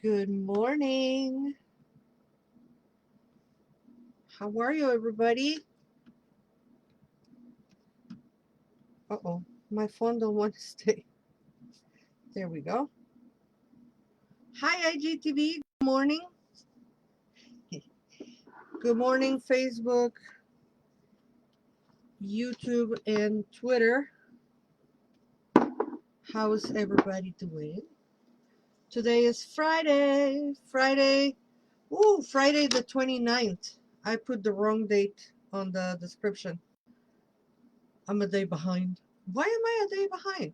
Good morning. How are you, everybody? Uh-oh, my phone don't want to stay. There we go. Hi, IGTV. Good morning. Good morning, Facebook, YouTube, and Twitter. How's everybody doing? Today is Friday. Friday the 29th. I put the wrong date on the description. I'm a day behind. Why am I a day behind?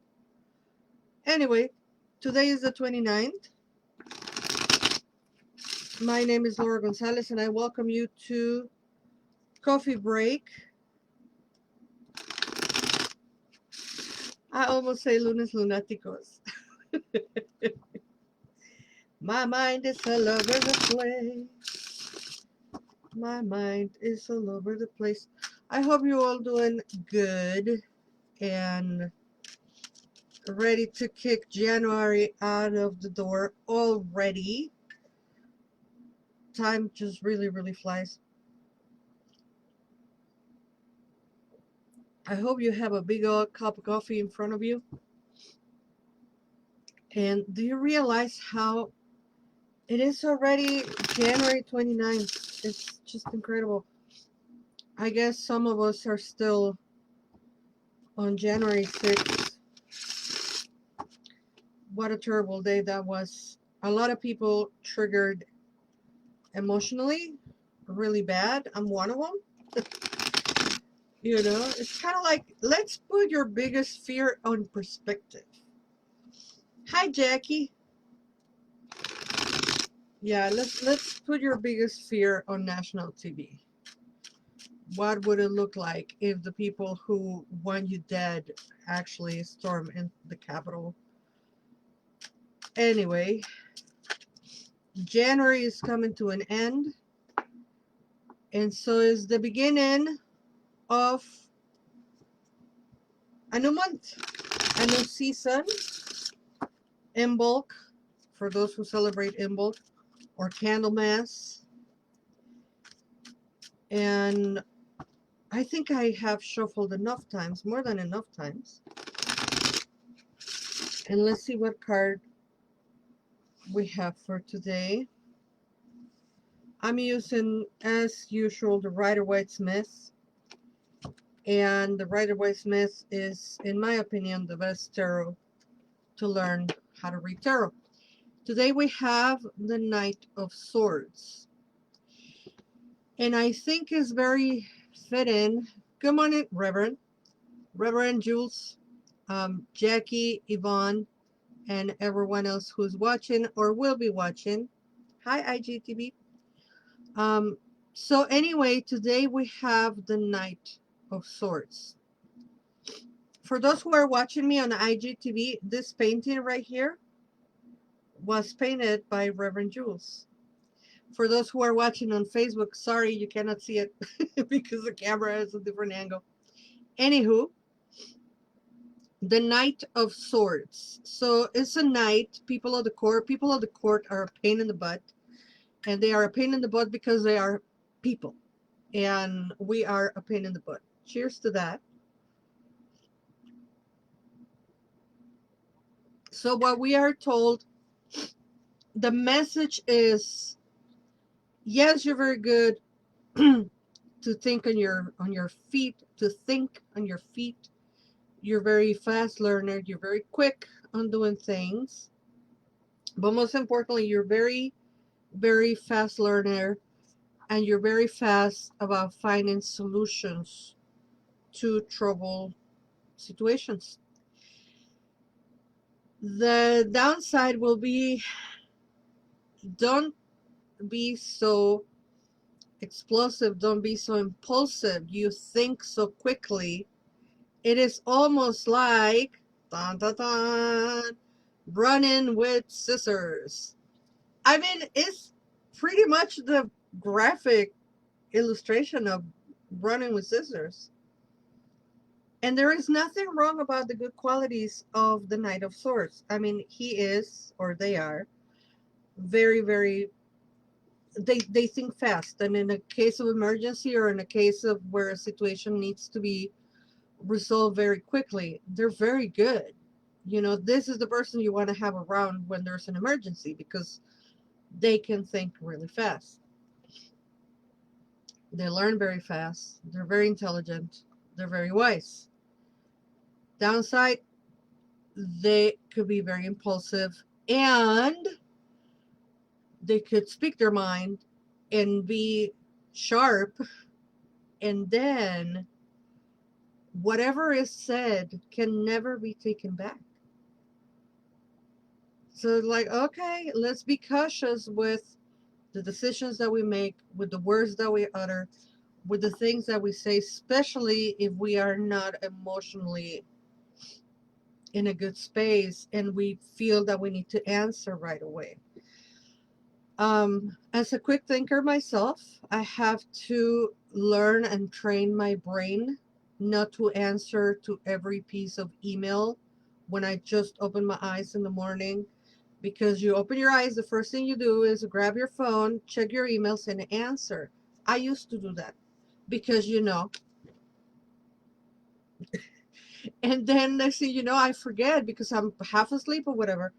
Anyway, today is the 29th. My name is Laura Gonzalez, and I welcome you to Coffee Break. I almost say lunes lunáticos. My mind is all over the place. My mind is all over the place. I hope you're all doing good and ready to kick January out of the door already. Time just really, really flies. I hope you have a big old cup of coffee in front of you. And do you realize how it is already January 29th? It's just incredible. I guess some of us are still on January 6th. What a terrible day that was. A lot of people triggered emotionally, really bad. I'm one of them. It's kind of like, let's put your biggest fear on perspective. Hi, Jackie. Yeah, let's put your biggest fear on national TV. What would it look like if the people who want you dead actually storm in the Capitol? Anyway, January is coming to an end, and so is the beginning of a new month, a new season. In bulk, for those who celebrate in bulk or Candlemas. And I think I have shuffled enough times, more than enough times. And let's see what card we have for today. I'm using, as usual, the Rider-Waite-Smith. And the Rider-Waite-Smith is, in my opinion, the best tarot to learn how to read tarot. Today we have the Knight of Swords. And I think it's very fitting. Good morning, Reverend. Reverend Jules, Jackie, Yvonne, and everyone else who's watching or will be watching. Hi, IGTV. Um, so anyway, today we have the Knight of Swords. For those who are watching me on IGTV, this painting right here was painted by Reverend Jules. For those who are watching on Facebook, sorry you cannot see it because the camera has a different angle. Anywho, the Knight of Swords. So it's a knight. People of the court. People of the court are a pain in the butt, and they are a pain in the butt because they are people, and we are a pain in the butt. Cheers to that. So what we are told, the message is, yes, you're very good to think on your feet, to think on your feet. You're very fast learner. You're very quick on doing things, but most importantly, you're very, very fast learner, and you're very fast about finding solutions to trouble situations. The downside will be, don't be so explosive, don't be so impulsive. You think so quickly. It is almost like dun, dun, dun, running with scissors. I mean, it's pretty much the graphic illustration of running with scissors. And there is nothing wrong about the good qualities of the Knight of Swords. I mean, he is, or they are, very, very, they think fast. And in a case of emergency or in a case of where a situation needs to be resolved very quickly, they're very good. You know, this is the person you want to have around when there's an emergency because they can think really fast. They learn very fast. They're very intelligent. They're very wise. Downside, they could be very impulsive and they could speak their mind and be sharp, and then whatever is said can never be taken back. So, like, okay, let's be cautious with the decisions that we make, with the words that we utter, with the things that we say, especially if we are not emotionally in a good space and we feel that we need to answer right away. As a quick thinker myself, I have to learn and train my brain not to answer to every piece of email when I just open my eyes in the morning. Because you open your eyes, the first thing you do is grab your phone, check your emails, and answer. I used to do that because, and then next thing you know, I forget because I'm half asleep or whatever,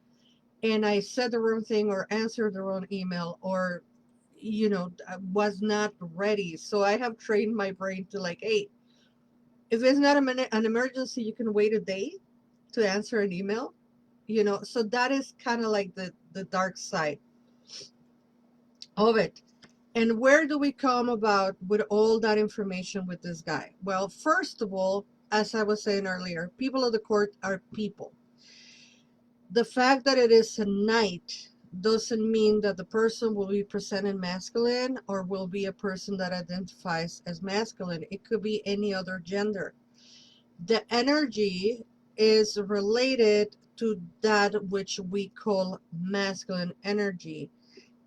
and I said the wrong thing or answered the wrong email or was not ready. So I have trained my brain to, like, hey, if it's not an emergency, you can wait a day to answer an email. So that is kind of like the dark side of it. And where do we come about with all that information with this guy? Well, first of all, as I was saying earlier, people of the court are people. The fact that it is a knight doesn't mean that the person will be presented masculine or will be a person that identifies as masculine. It could be any other gender. The energy is related to that which we call masculine energy.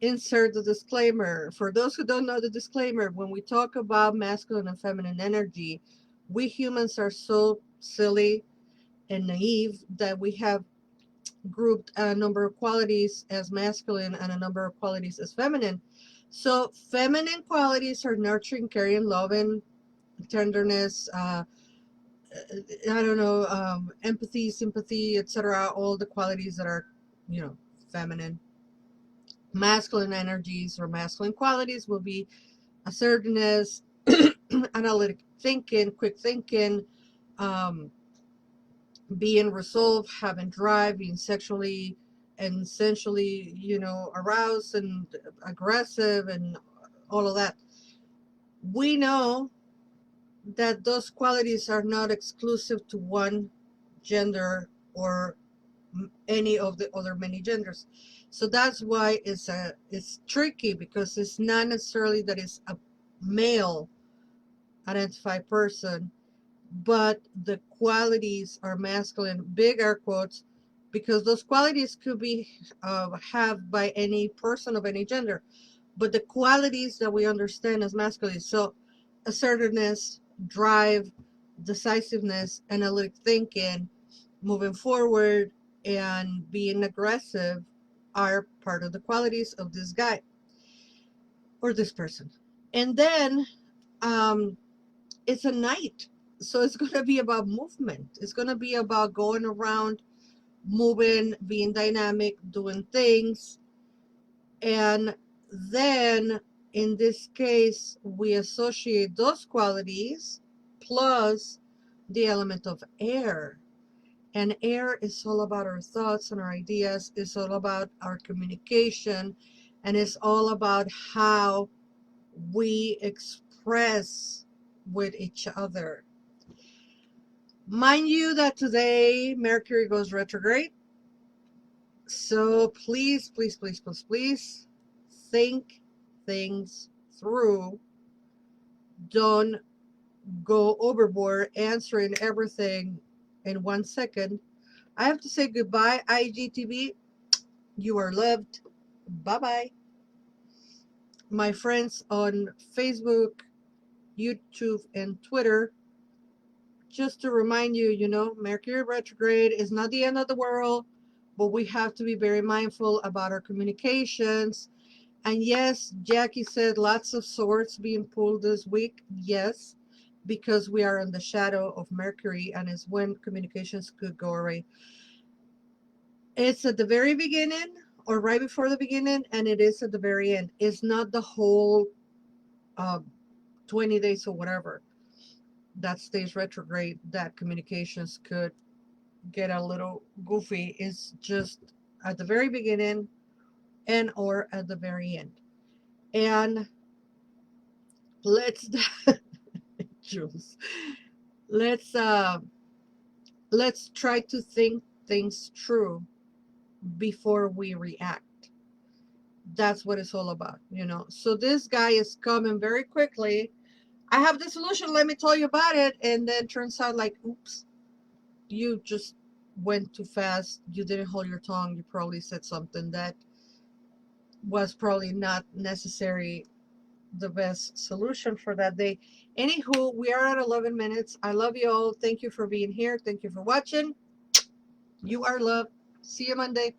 Insert the disclaimer. For those who don't know the disclaimer, when we talk about masculine and feminine energy, we humans are so silly and naive that we have grouped a number of qualities as masculine and a number of qualities as feminine. So feminine qualities are nurturing, caring, loving, tenderness, I don't know, empathy, sympathy, etc. All the qualities that are, feminine. Masculine energies or masculine qualities will be assertiveness, analytic thinking, quick thinking, um, being resolved, having drive, being sexually and sensually, aroused and aggressive and all of that. We know that those qualities are not exclusive to one gender or any of the other many genders. So that's why it's tricky, because it's not necessarily that it's a male identified person, but the qualities are masculine, big air quotes, because those qualities could be have by any person of any gender, but the qualities that we understand as masculine, so assertiveness, drive, decisiveness, analytic thinking, moving forward, and being aggressive, are part of the qualities of this guy or this person. And then um, it's a night. So it's going to be about movement. It's going to be about going around, moving, being dynamic, doing things. And then in this case, we associate those qualities plus the element of air. And air is all about our thoughts and our ideas. It's all about our communication. And it's all about how we express with each other. Mind you that today Mercury goes retrograde. So please, please, please, please, please think things through. Don't go overboard answering everything in 1 second. I have to say goodbye, IGTV. You are loved. Bye bye. My friends on Facebook, YouTube, and Twitter, just to remind you, Mercury retrograde is not the end of the world. but we have to be very mindful about our communications. And yes, Jackie said lots of swords being pulled this week. Yes, because we are in the shadow of Mercury and is when communications could go away. It's at the very beginning or right before the beginning, and it is at the very end. It's not the whole uh, 20 days or whatever that stays retrograde that communications could get a little goofy. It's just at the very beginning and or at the very end. And let's Jules, let's uh let's try to think things through before we react. That's what it's all about, you know. So this guy is coming very quickly. I have the solution, let me tell you about it. And then turns out like, oops, you just went too fast. You didn't hold your tongue. You probably said something that was probably not necessary the best solution for that day. Anywho, we are at 11 minutes. I love you all. Thank you for being here. Thank you for watching. You are loved. See you Monday.